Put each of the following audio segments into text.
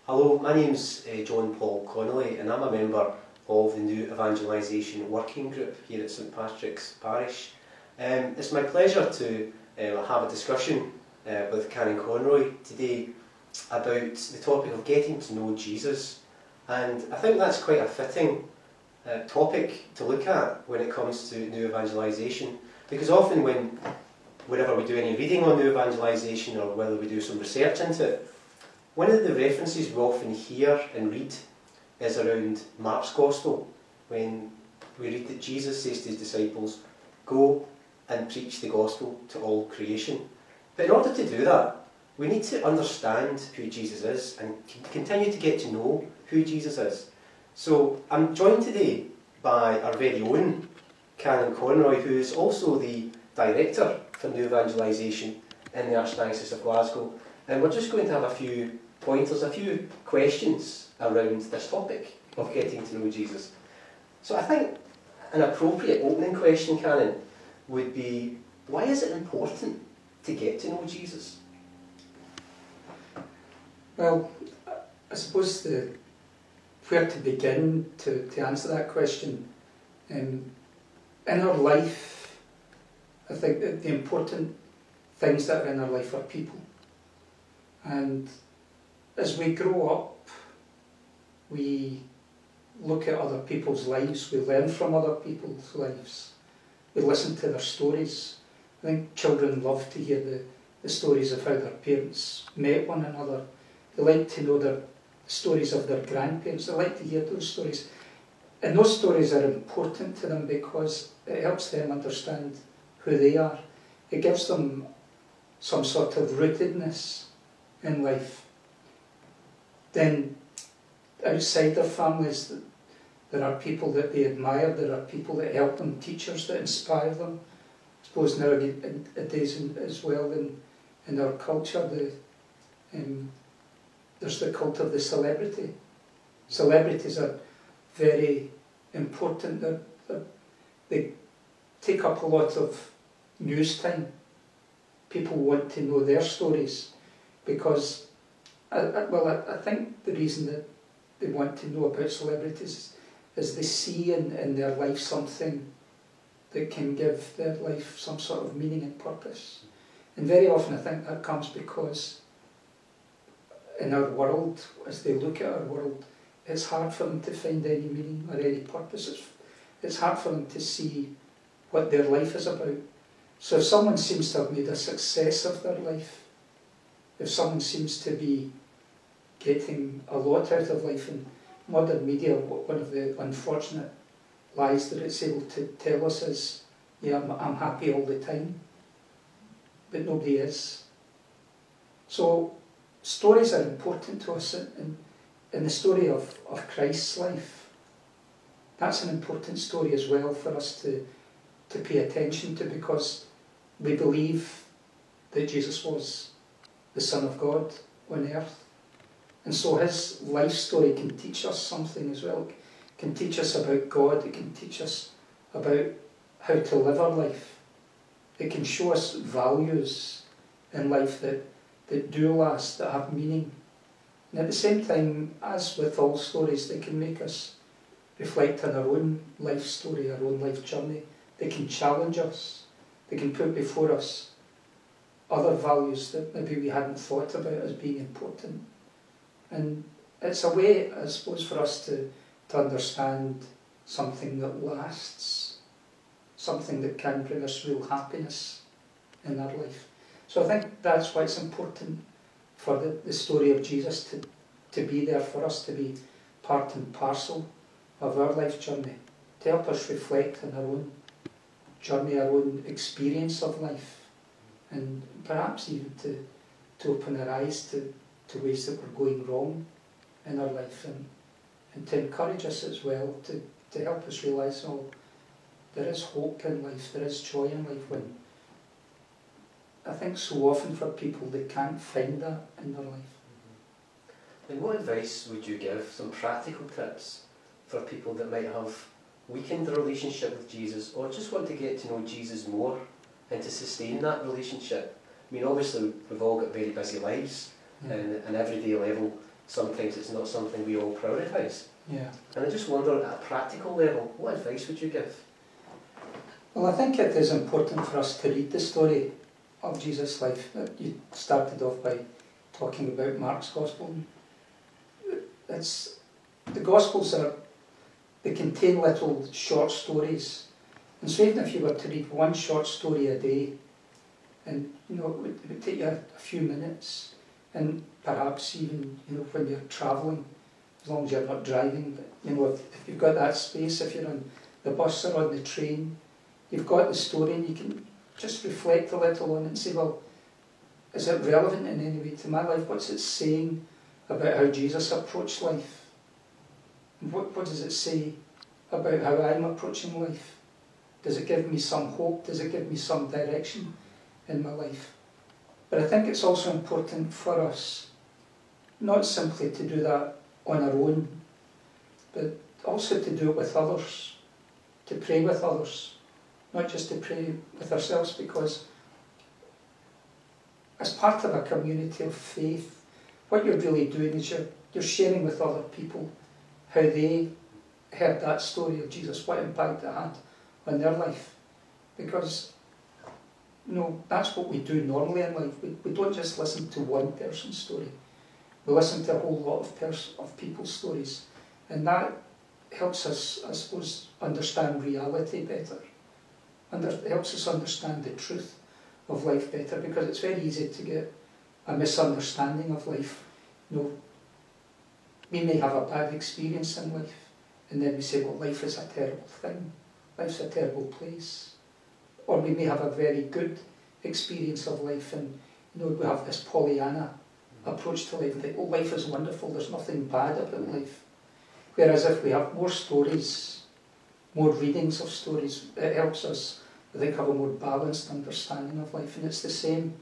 Hello, my name's John Paul Connolly and I'm a member of the new Evangelisation working group here at St Patrick's Parish. It's my pleasure to have a discussion with Canon Conroy today about the topic of getting to know Jesus, and I think that's quite a fitting topic to look at when it comes to new evangelisation, because often whenever we do any reading on new evangelisation or whether we do some research into it, one of the references we often hear and read is around Mark's Gospel, when we read that Jesus says to his disciples, "Go and preach the Gospel to all creation." But in order to do that, we need to understand who Jesus is and continue to get to know who Jesus is. So I'm joined today by our very own Canon Conroy, who is also the Director for New Evangelisation in the Archdiocese of Glasgow, and we're just going to have a few pointers, a few questions around this topic of getting to know Jesus. So I think an appropriate opening question, Canon, would be, why is it important to get to know Jesus? Well, I suppose where to begin to answer that question, in our life, I think that the important things that are in our life are people. And as we grow up, we look at other people's lives, we learn from other people's lives, we listen to their stories. I think children love to hear the stories of how their parents met one another. They like to know the stories of their grandparents, they like to hear those stories. And those stories are important to them because it helps them understand who they are. It gives them some sort of rootedness in life. Then outside their families, there are people that they admire, there are people that help them, teachers that inspire them. I suppose nowadays as well in our culture, there's the cult of the celebrity. Celebrities are very important. They take up a lot of news time. People want to know their stories because, I think the reason that they want to know about celebrities is they see in their life something that can give their life some sort of meaning and purpose. And very often I think that comes because in our world, as they look at our world, it's hard for them to find any meaning or any purpose. It's hard for them to see what their life is about. So if someone seems to have made a success of their life, if someone seems to be getting a lot out of life, in modern media, one of the unfortunate lies that it's able to tell us is, yeah, I'm happy all the time, but nobody is. So stories are important to us. In the story of Christ's life, that's an important story as well for us to pay attention to, because we believe that Jesus was the Son of God on earth. And so his life story can teach us something as well. It can teach us about God, it can teach us about how to live our life. It can show us values in life that do last, that have meaning. And at the same time, as with all stories, they can make us reflect on our own life story, our own life journey. They can challenge us. They can put before us other values that maybe we hadn't thought about as being important. And it's a way, I suppose, for us to understand something that lasts, something that can bring us real happiness in our life. So I think that's why it's important for the story of Jesus to be there for us, to be part and parcel of our life journey, to help us reflect on our own journey, our own experience of life, and perhaps even to open our eyes to ways that we're going wrong in our life, and to encourage us as well, to help us realise, oh, there is hope in life, there is joy in life, when I think so often for people they can't find that in their life. And what advice would you give, some practical tips for people that might have weakened their relationship with Jesus, or just want to get to know Jesus more and to sustain that relationship? I mean, obviously we've all got very busy lives, and at an everyday level sometimes it's not something we all prioritise. Yeah. And I just wonder, at a practical level, what advice would you give? Well, I think it is important for us to read the story of Jesus' life. You started off by talking about Mark's Gospel. The Gospels they contain little short stories. And so even if you were to read one short story a day, and it would take you a few minutes, and perhaps even when you're travelling, as long as you're not driving, but if you've got that space, if you're on the bus or on the train, you've got the story and you can just reflect a little on it and say, well, is it relevant in any way to my life? What's it saying about how Jesus approached life? And what does it say about how I'm approaching life? Does it give me some hope? Does it give me some direction in my life? But I think it's also important for us not simply to do that on our own, but also to do it with others, to pray with others, not just to pray with ourselves, because as part of a community of faith, what you're really doing is you're sharing with other people how they heard that story of Jesus, what impact it had on their life. Because that's what we do normally in life. We don't just listen to one person's story. We listen to a whole lot of people's stories. And that helps us, I suppose, understand reality better. And it helps us understand the truth of life better, because it's very easy to get a misunderstanding of life. We may have a bad experience in life, and then we say, well, life is a terrible thing. Life's a terrible place. Or we may have a very good experience of life, and we have this Pollyanna approach to life and think, oh, life is wonderful, there's nothing bad about life. Whereas if we have more stories, more readings of stories, it helps us, I think, have a more balanced understanding of life. And it's the same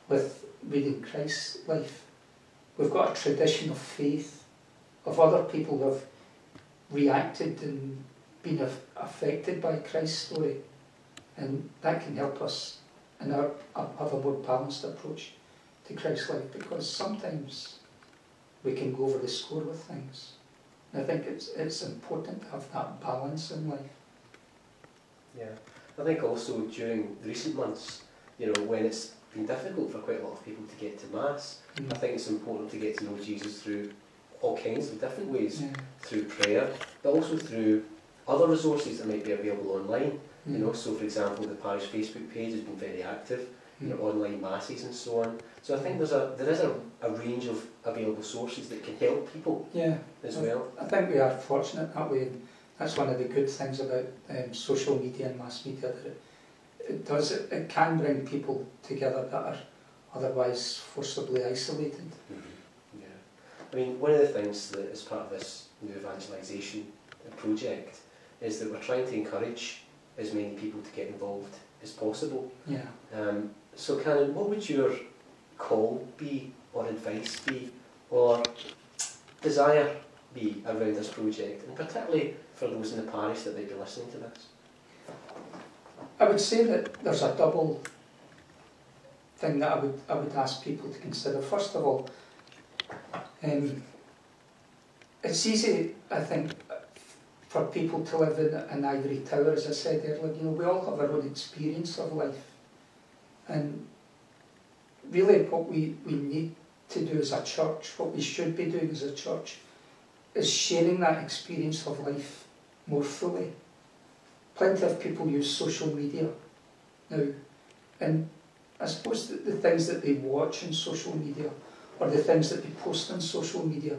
with reading Christ's life. We've got a tradition of faith, of other people who have reacted and been affected by Christ's story. And that can help us have a more balanced approach to Christ's life, because sometimes we can go over the score with things. And I think it's important to have that balance in life. Yeah, I think also during recent months, when it's been difficult for quite a lot of people to get to Mass, I think it's important to get to know Jesus through all kinds of different ways, through prayer, but also through other resources that might be available online. So for example, the Parish Facebook page has been very active, online masses and so on. So I think there is a range of available sources that can help people as well. I think we are fortunate that way. That's one of the good things about social media and mass media, that it can bring people together that are otherwise forcibly isolated. Mm-hmm. Yeah. I mean, one of the things that is part of this new evangelisation project is that we're trying to encourage as many people to get involved as possible. Yeah. So Canon, what would your call be, or advice be, or desire be around this project, and particularly for those in the parish that might be listening to this? I would say that there's a double thing that I would ask people to consider. First of all, it's easy, I think, for people to live in an ivory tower, as I said earlier. We all have our own experience of life. And really what we need to do as a church, what we should be doing as a church, is sharing that experience of life more fully. Plenty of people use social media now, and I suppose the things that they watch on social media, or the things that they post on social media,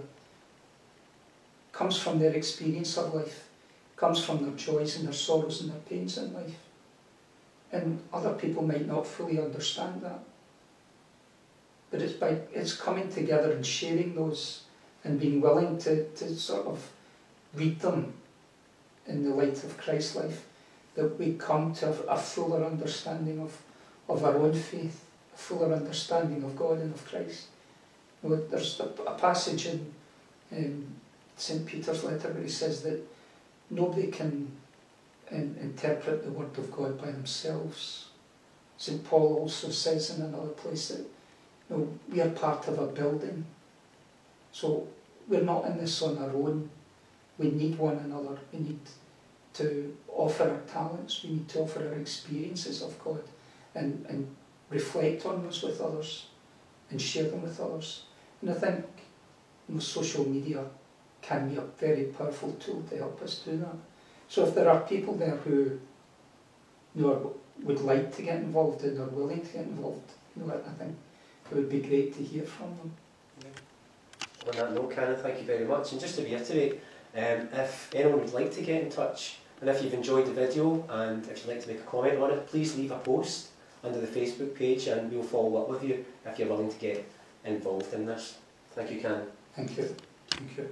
comes from their experience of life, comes from their joys and their sorrows and their pains in life. And other people might not fully understand that. But it's coming together and sharing those, and being willing to sort of read them in the light of Christ's life, that we come to a fuller understanding of our own faith, a fuller understanding of God and of Christ. There's a passage in St. Peter's letter where he says that nobody can interpret the Word of God by themselves. St. Paul also says in another place that we are part of a building, So we're not in this on our own. We need one another. We need to offer our talents. We need to offer our experiences of God and reflect on those with others and share them with others. And I think social media can be a very powerful tool to help us do that. So if there are people there who would like to get involved and are willing to get involved, I think it would be great to hear from them. On that note, Canon, thank you very much. And just to reiterate, if anyone would like to get in touch, and if you've enjoyed the video and if you'd like to make a comment on it, please leave a post under the Facebook page and we'll follow up with you if you're willing to get involved in this. Thank you, Canon. Thank you. Thank you.